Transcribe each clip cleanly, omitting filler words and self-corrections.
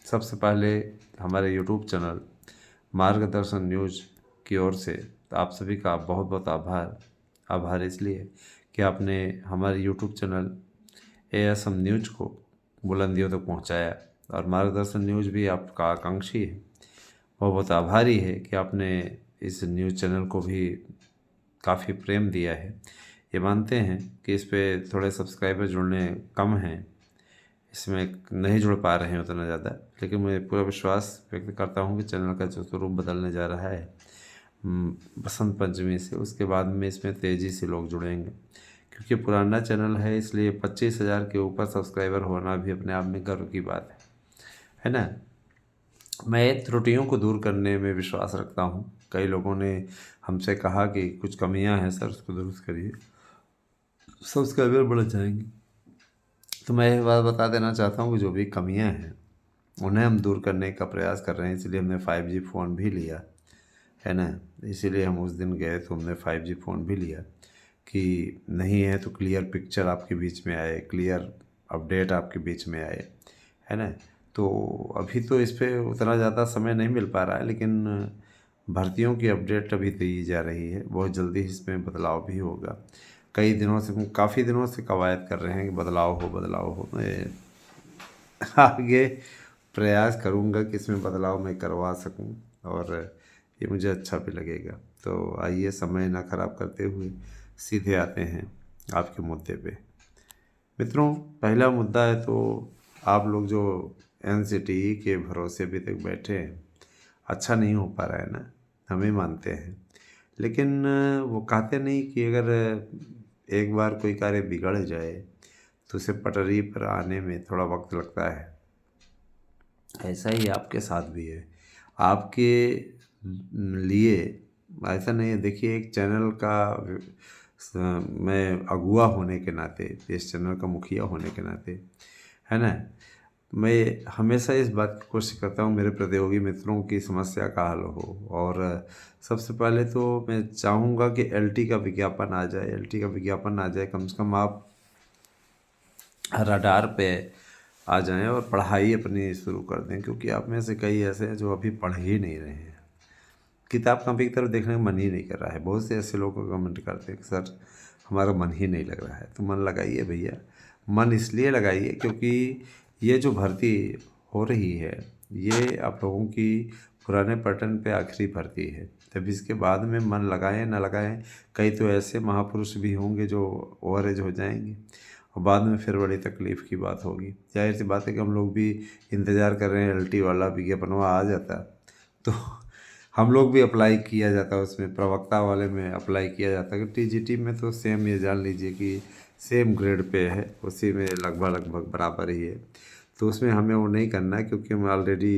सबसे पहले हमारे यूट्यूब चैनल मार्गदर्शन न्यूज़ की ओर से तो आप सभी का बहुत बहुत आभार इसलिए कि आपने हमारे यूट्यूब चैनल एएसएम न्यूज़ को बुलंदियों तक पहुंचाया। और मार्गदर्शन न्यूज़ भी आपका आकांक्षी है, बहुत बहुत आभारी है कि आपने इस न्यूज़ चैनल को भी काफ़ी प्रेम दिया है। ये मानते हैं कि इस पे थोड़े सब्सक्राइबर जुड़ने कम हैं, इसमें नहीं जुड़ पा रहे हैं उतना ज़्यादा, लेकिन मैं पूरा विश्वास व्यक्त करता हूँ कि चैनल का जो स्वरूप बदलने जा रहा है बसंत पंचमी से, उसके बाद में इसमें तेज़ी से लोग जुड़ेंगे। क्योंकि पुराना चैनल है इसलिए 25,000 के ऊपर सब्सक्राइबर होना भी अपने आप में गर्व की बात है ना। मैं त्रुटियों को दूर करने में विश्वास रखता हूँ। कई लोगों ने हमसे कहा कि कुछ कमियां हैं सर, उसको दुरुस्त करिए, सब्सक्राइबर बढ़ जाएंगे। तो मैं ये बात बता देना चाहता हूँ कि जो भी कमियां हैं उन्हें हम दूर करने का प्रयास कर रहे हैं। इसलिए हमने 5G फ़ोन भी लिया है ना। इसीलिए हम उस दिन गए तो हमने 5G फ़ोन भी लिया कि नहीं है तो क्लियर पिक्चर आपके बीच में आए, क्लियर अपडेट आपके बीच में आए, है ना। तो अभी तो इस पे उतना ज़्यादा समय नहीं मिल पा रहा है, लेकिन भर्तियों की अपडेट अभी दी जा रही है, बहुत जल्दी इसमें बदलाव भी होगा। कई दिनों से, काफ़ी दिनों से कवायद कर रहे हैं कि बदलाव हो। मैं आगे प्रयास करूँगा कि इसमें बदलाव मैं करवा सकूँ और ये मुझे अच्छा भी लगेगा। तो आइए समय ना खराब करते हुए सीधे आते हैं आपके मुद्दे पे। मित्रों, पहला मुद्दा है तो आप लोग जो एनसीटीई के भरोसे अभी तक बैठे हैं, अच्छा नहीं हो पा रहा है ना, हम ही मानते हैं। लेकिन वो कहते नहीं कि अगर एक बार कोई कार्य बिगड़ जाए तो उसे पटरी पर आने में थोड़ा वक्त लगता है। ऐसा ही आपके साथ भी है। आपके लिए ऐसा नहीं है। देखिए, एक चैनल का मैं अगुआ होने के नाते, इस चैनल का मुखिया होने के नाते, है ना, मैं हमेशा इस बात की कोशिश करता हूँ मेरे प्रतियोगी मित्रों की समस्या का हल हो। और सबसे पहले तो मैं चाहूँगा कि एलटी का विज्ञापन आ जाए, एलटी का विज्ञापन आ जाए, कम से कम आप रडार पे आ जाएं और पढ़ाई अपनी शुरू कर दें। क्योंकि आप में से कई ऐसे हैं जो अभी पढ़ ही नहीं रहे हैं, किताब कॉपी की तरफ देखने का मन ही नहीं कर रहा है। बहुत से ऐसे लोग कमेंट करते हैं कि सर हमारा मन ही नहीं लग रहा है। तो मन लगाइए भैया, मन इसलिए लगाइए क्योंकि ये जो भर्ती हो रही है ये आप लोगों की पुराने पैटर्न पे आखिरी भर्ती है। तब इसके बाद में मन लगाएं ना लगाएं, कई तो ऐसे महापुरुष भी होंगे जो ओवरेज हो जाएंगे और बाद में फिर बड़ी तकलीफ़ की बात होगी। जाहिर सी बात है कि हम लोग भी इंतज़ार कर रहे हैं एलटी वाला विज्ञापन आ जाता तो हम लोग भी अप्लाई किया जाता है, उसमें प्रवक्ता वाले में अप्लाई किया जाता है। कि टीजीटी में तो सेम, ये जान लीजिए कि सेम ग्रेड पे है, उसी में लगभग बराबर ही है। तो उसमें हमें वो नहीं करना है क्योंकि हम ऑलरेडी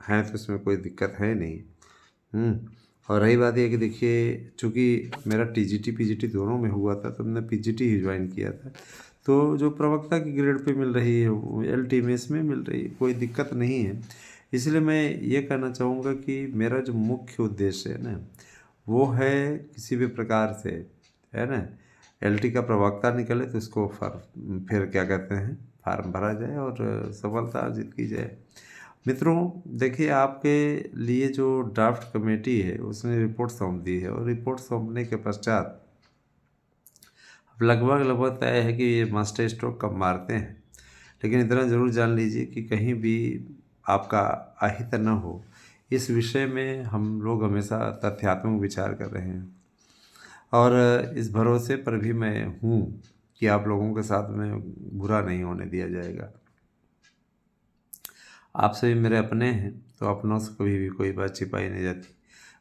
हैं, तो उसमें कोई दिक्कत है नहीं। और रही बात ये कि देखिए, चूँकि मेरा टीजीटी पीजीटी दोनों में हुआ था तो मैंने पीजीटी ही ज्वाइन किया था। तो जो प्रवक्ता की ग्रेड पे मिल रही है वो एलटी में इसमें मिल रही है, कोई दिक्कत नहीं है। इसलिए मैं ये कहना चाहूँगा कि मेरा जो मुख्य उद्देश्य है ना, वो है किसी भी प्रकार से, है ना, एलटी का प्रवक्ता निकले तो उसको फिर क्या कहते हैं, फार्म भरा जाए और सफलता अर्जित की जाए। मित्रों, देखिए, आपके लिए जो ड्राफ्ट कमेटी है उसने रिपोर्ट सौंप दी है और रिपोर्ट सौंपने के पश्चात अब लगभग तय है कि ये मास्टर स्ट्रोक कब मारते हैं। लेकिन इतना ज़रूर जान लीजिए कि कहीं भी आपका अहित न हो, इस विषय में हम लोग हमेशा तथ्यात्मक विचार कर रहे हैं। और इस भरोसे पर भी मैं हूँ कि आप लोगों के साथ में बुरा नहीं होने दिया जाएगा। आप सभी मेरे अपने हैं, तो अपनों से कभी भी कोई बात छिपाई नहीं जाती।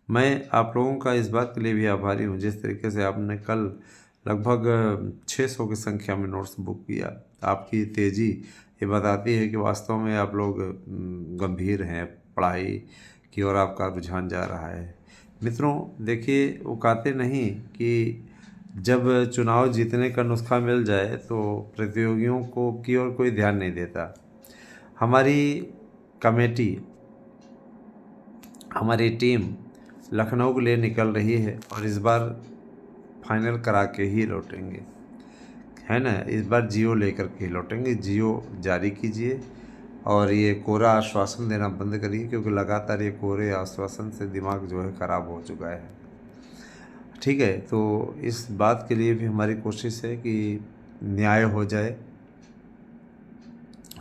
मैं आप लोगों का इस बात के लिए भी आभारी हूँ, जिस तरीके से आपने कल लगभग 600 की संख्या में नोट्स बुक किया। आपकी तेज़ी ये बताती है कि वास्तव में आप लोग गंभीर हैं, पढ़ाई की ओर आपका रुझान जा रहा है। मित्रों, देखिए, वो कहते नहीं कि जब चुनाव जीतने का नुस्खा मिल जाए तो प्रतियोगियों को की ओर कोई ध्यान नहीं देता। हमारी कमेटी, हमारी टीम लखनऊ के लिए निकल रही है और इस बार फाइनल करा के ही लौटेंगे, है ना। इस बार जियो लेकर के ही लौटेंगे। जियो जारी कीजिए, और ये कोरा आश्वासन देना बंद करिए, क्योंकि लगातार ये कोरे आश्वासन से दिमाग जो है ख़राब हो चुका है। ठीक है, तो इस बात के लिए भी हमारी कोशिश है कि न्याय हो जाए।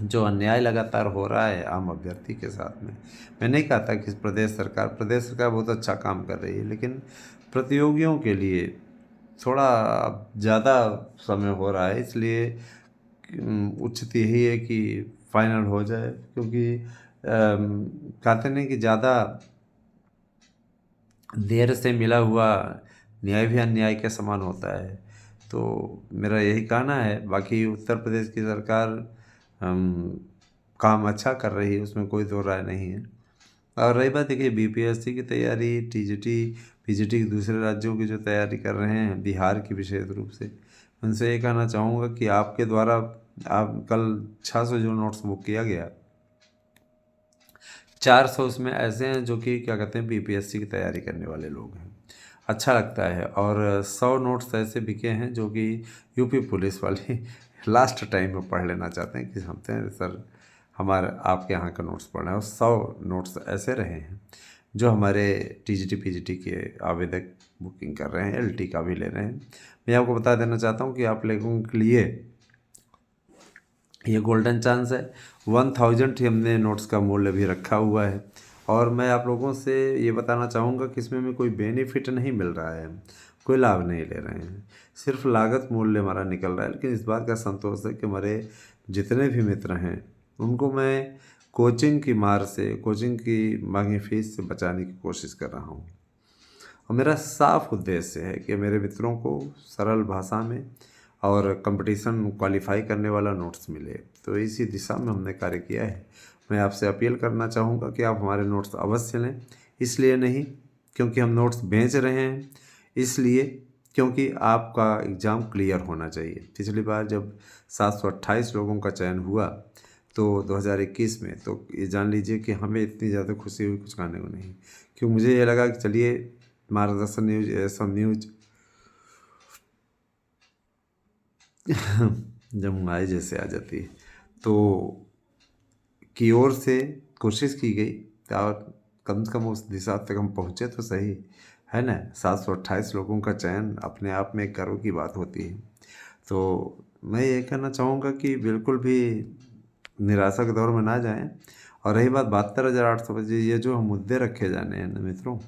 जो अन्याय लगातार हो रहा है आम अभ्यर्थी के साथ में, मैं नहीं कहता कि प्रदेश सरकार बहुत अच्छा काम कर रही है, लेकिन प्रतियोगियों के लिए थोड़ा ज़्यादा समय हो रहा है, इसलिए उचित यही है कि फाइनल हो जाए, क्योंकि कहते नहीं कि ज़्यादा देर से मिला हुआ न्याय भी अन्याय के समान होता है। तो मेरा यही कहना है। बाकी उत्तर प्रदेश की सरकार काम अच्छा कर रही है, उसमें कोई दो राय नहीं है। और रही बात देखिए बीपीएससी की तैयारी, टीजीटी पीजीटी के दूसरे राज्यों की जो तैयारी कर रहे हैं, बिहार की विशेष रूप से, उनसे ये कहना चाहूँगा कि आपके द्वारा आप कल 600 जो नोट्स बुक किया गया, 400 उसमें ऐसे हैं जो कि क्या कहते हैं बीपीएससी की तैयारी करने वाले लोग हैं। अच्छा लगता है। और 100 नोट्स ऐसे बिके हैं जो कि यूपी पुलिस वाले लास्ट टाइम में पढ़ लेना चाहते हैं कि समझते हैं सर हमारे आपके यहाँ का नोट्स पढ़ना है। और 100 नोट्स ऐसे रहे हैं जो हमारे टीजीटी पीजीटी के आवेदक बुकिंग कर रहे हैं, एलटी का भी ले रहे हैं। मैं आपको बता देना चाहता हूँ कि आप लोगों के लिए ये गोल्डन चांस है। 1000 ही हमने नोट्स का मूल्य भी रखा हुआ है। और मैं आप लोगों से ये बताना चाहूँगा कि इसमें हमें कोई बेनिफिट नहीं मिल रहा है, कोई लाभ नहीं ले रहे हैं, सिर्फ लागत मूल्य हमारा निकल रहा है। लेकिन इस बात का संतोष है कि हमारे जितने भी मित्र हैं उनको मैं कोचिंग की मार से, कोचिंग की मांगी फीस से बचाने की कोशिश कर रहा हूँ। और मेरा साफ उद्देश्य है कि मेरे मित्रों को सरल भाषा में और कंपटीशन क्वालिफाई करने वाला नोट्स मिले। तो इसी दिशा में हमने कार्य किया है। मैं आपसे अपील करना चाहूँगा कि आप हमारे नोट्स अवश्य लें। इसलिए नहीं क्योंकि हम नोट्स बेच रहे हैं, इसलिए क्योंकि आपका एग्ज़ाम क्लियर होना चाहिए। पिछली बार जब 728 लोगों का चयन हुआ तो 2021 में, तो ये जान लीजिए कि हमें इतनी ज़्यादा खुशी हुई कुछ कहने को नहीं। क्यों मुझे ये लगा कि चलिए मार्गदर्शन न्यूज, एसएम न्यूज जब मुंगाई जैसे आ जाती है तो की ओर से कोशिश की गई, और कम से कम उस दिशा तक हम पहुँचे तो सही, है ना। 728 लोगों का चयन अपने आप में एक गर्व की बात होती है। तो मैं ये कहना चाहूँगा कि बिल्कुल भी निराशा के दौर में ना जाएं। और रही बात 72,825, ये जो हम मुद्दे रखे जाने हैं ना मित्रों,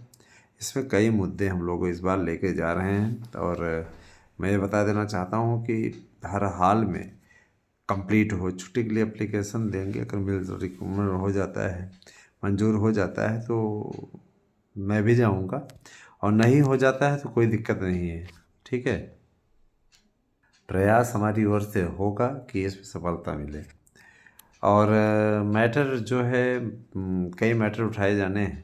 इसमें कई मुद्दे हम लोग इस बार लेके जा रहे हैं। और मैं ये बता देना चाहता हूँ कि हर हाल में कंप्लीट हो, छुट्टी के लिए एप्लीकेशन देंगे, अगर रिकमेंड हो जाता है, मंजूर हो जाता है तो मैं भी जाऊँगा, और नहीं हो जाता है तो कोई दिक्कत नहीं है। ठीक है, प्रयास हमारी ओर से होगा कि इसमें सफलता मिले। और मैटर जो है, कई मैटर उठाए जाने हैं,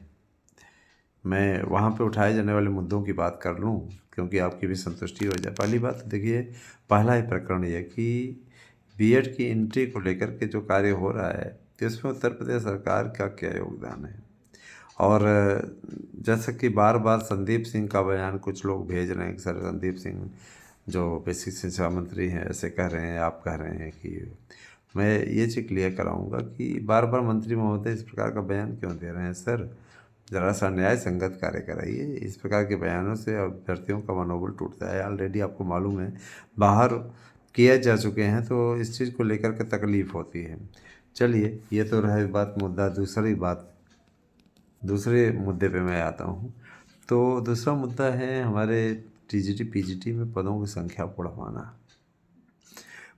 मैं वहाँ पे उठाए जाने वाले मुद्दों की बात कर लूँ क्योंकि आपकी भी संतुष्टि हो जाए। पहली बात तो देखिए, पहला ही प्रकरण ये कि बीएड की एंट्री को लेकर के जो कार्य हो रहा है, तो इसमें उत्तर प्रदेश सरकार का क्या योगदान है। और जैसा कि बार बार संदीप सिंह का बयान कुछ लोग भेज रहे हैं कि सर संदीप सिंह जो बेसिक शिक्षा मंत्री हैं ऐसे कह रहे हैं, आप कह रहे हैं कि, मैं ये चीज़ क्लियर कराऊंगा कि बार बार मंत्री महोदय इस प्रकार का बयान क्यों दे रहे हैं। सर ज़रा सा न्याय संगत कार्य कराइए। इस प्रकार के बयानों से अभ्यर्थियों का मनोबल टूटता है। ऑलरेडी आपको मालूम है बाहर किए जा चुके हैं, तो इस चीज़ को लेकर के तकलीफ़ होती है। चलिए, ये तो रहे बात मुद्दा। दूसरे मुद्दे पे मैं आता हूँ। तो दूसरा मुद्दा है हमारे टीजीटी पीजीटी में पदों की संख्या बढ़वाना।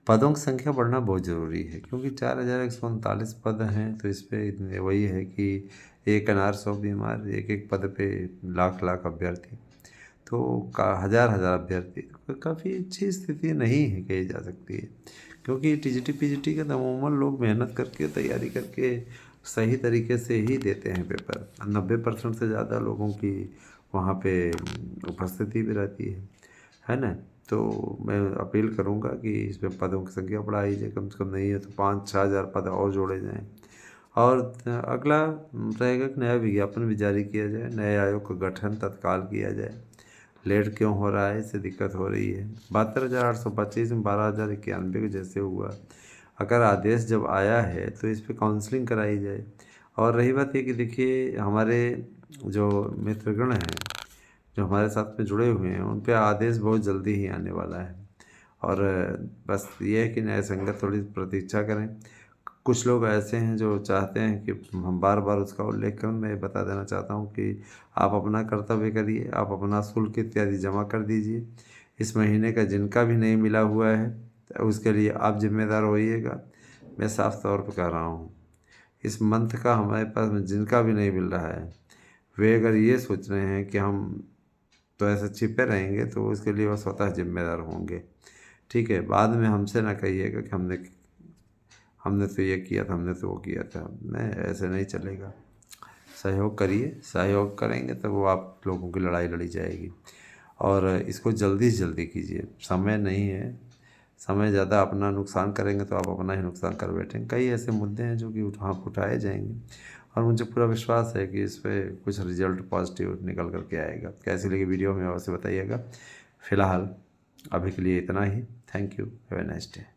पदों की संख्या बढ़ना बहुत ज़रूरी है क्योंकि 4139 पद हैं। तो इस पर वही है कि एक अनार 100 बीमार, एक एक पद पे लाख लाख अभ्यर्थी, तो हज़ार हज़ार अभ्यर्थी, तो काफ़ी अच्छी स्थिति नहीं है कही जा सकती है। क्योंकि टीजीटी पीजीटी के अमूमन लोग मेहनत करके तैयारी करके सही तरीके से ही देते हैं पेपर। 90% से ज़्यादा लोगों की वहाँ पे उपस्थिति भी रहती है ना। तो मैं अपील करूँगा कि इसमें पदों की संख्या बढ़ाई जाए, कम से कम नहीं है तो 5-6 हज़ार पद और जोड़े जाएँ। और अगला रहेगा कि नया विज्ञापन भी जारी किया जाए, नए आयोग का गठन तत्काल किया जाए। लेट क्यों हो रहा है, इससे दिक्कत हो रही है। 72,825 में 12,091 के जैसे हुआ। अगर आदेश जब आया है तो इस पे काउंसलिंग कराई जाए। और रही बात ये कि देखिए हमारे जो मित्रगण हैं, जो हमारे साथ में जुड़े हुए हैं, उन पे आदेश बहुत जल्दी ही आने वाला है। और बस ये है कि न्याय संगत थोड़ी प्रतीक्षा करें। कुछ लोग ऐसे हैं जो चाहते हैं कि हम बार बार उसका उल्लेख करें। मैं बता देना चाहता हूँ कि आप अपना कर्तव्य करिए, आप अपना शुल्क इत्यादि जमा कर दीजिए। इस महीने का जिनका भी नहीं मिला हुआ है तो उसके लिए आप जिम्मेदार होइएगा। मैं साफ तौर पर कह रहा हूँ, इस मंथ का हमारे पास में जिनका भी नहीं मिल रहा है, वे अगर ये सोच रहे हैं कि हम तो ऐसे छिपे रहेंगे तो उसके लिए वो स्वतः जिम्मेदार होंगे। ठीक है, बाद में हमसे ना कहिएगा कि हमने हमने तो ये किया था, हमने तो वो किया था। नहीं, ऐसे नहीं चलेगा। सहयोग करिए, सहयोग करेंगे तो वो आप लोगों की लड़ाई लड़ी जाएगी। और इसको जल्दी से जल्दी कीजिए, समय नहीं है। समय ज़्यादा अपना नुकसान करेंगे तो आप अपना ही नुकसान कर बैठेंगे। कई ऐसे मुद्दे हैं जो कि उठाए जाएंगे और मुझे पूरा विश्वास है कि इस पे कुछ रिजल्ट पॉजिटिव निकल कर के आएगा। कैसी लगी वीडियो में अवश्य बताइएगा। फ़िलहाल अभी के लिए इतना ही। Thank you. Have a nice day.